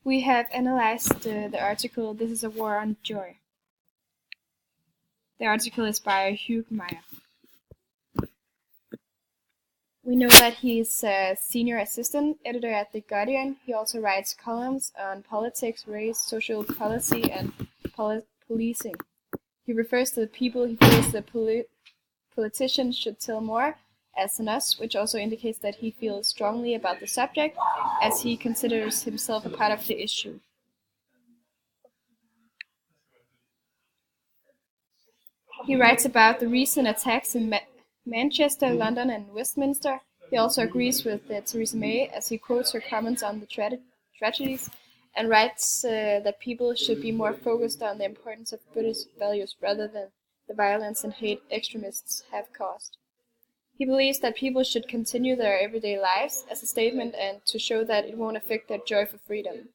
We have analyzed the article "This is a War on Joy". The article is by Hugh Meyer. We know that he is a senior assistant editor at The Guardian. He also writes columns on politics, race, social policy, and policing. He refers to the people he feels the politicians should tell more as an us, which also indicates that he feels strongly about the subject, as he considers himself a part of the issue. He writes about the recent attacks in Manchester, London, and Westminster. He also agrees with Theresa May, as he quotes her comments on the tragedies, and writes that people should be more focused on the importance of British values rather than the violence and hate extremists have caused. He believes that people should continue their everyday lives as a statement and to show that it won't affect their joy for freedom.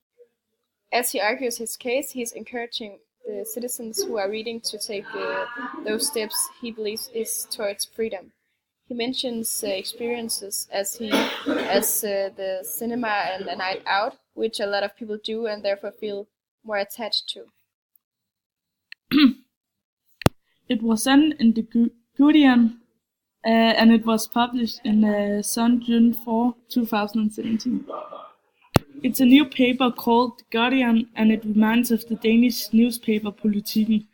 As he argues his case, he is encouraging the citizens who are reading to take those steps he believes is towards freedom. He mentions experiences as the cinema and a night out, which a lot of people do and therefore feel more attached to. It was done in The Guardian, and it was published in Sun June 4, 2017. It's a new paper called The Guardian, and it reminds of the Danish newspaper Politiken,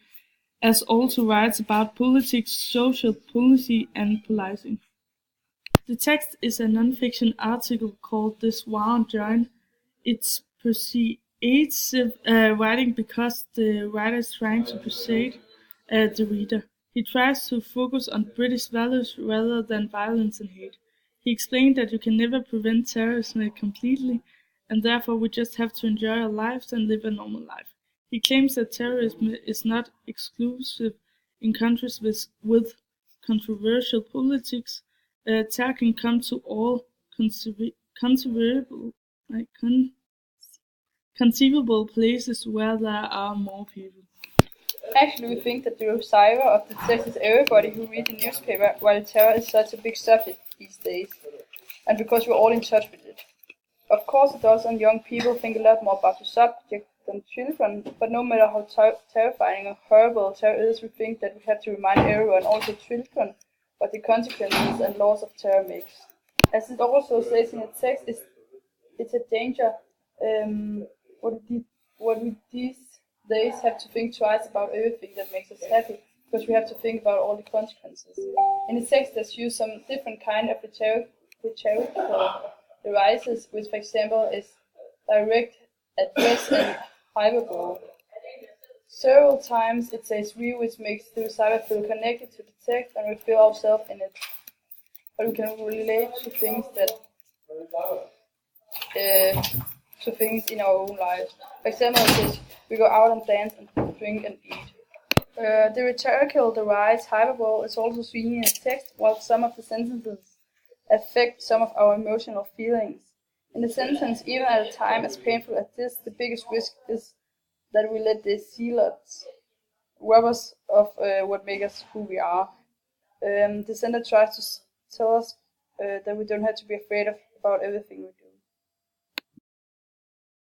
as also writes about politics, social policy, and policing. The text is a non-fiction article called This War on Joy. It's persuasive writing because the writer is trying to persuade the reader. He tries to focus on British values rather than violence and hate. He explained that you can never prevent terrorism completely, and therefore we just have to enjoy our lives and live a normal life. He claims that terrorism is not exclusive in countries with controversial politics. Terror can come to all conceivable places where there are more people. Actually, we think that the receiver of the text is everybody who reads the newspaper, while terror is such a big subject these days, and because we're all in touch with it. Of course, adults and young people think a lot more about the subject than children, but no matter how terrifying or horrible terror is, we think that we have to remind everyone, also children, what the consequences and laws of terror makes. As it also says in the text, it's a danger. What we these days have to think twice about everything that makes us happy, because we have to think about all the consequences. In the text, there's used some different kind of rhetorical devices, which, for example, is direct, address, and hyperbole. Several times it says we, which makes the receiver feel connected to the text and we feel ourselves in it. But we can relate to things in our own lives. For example, it says we go out and dance and drink and eat. The rhetorical device hyperbole is also seen in the text, while some of the sentences affect some of our emotional feelings. In the sentence, even at a time as painful as this, the biggest risk is that we let the zealots rob us of what makes us who we are. The sender tries to tell us that we don't have to be afraid about everything we do.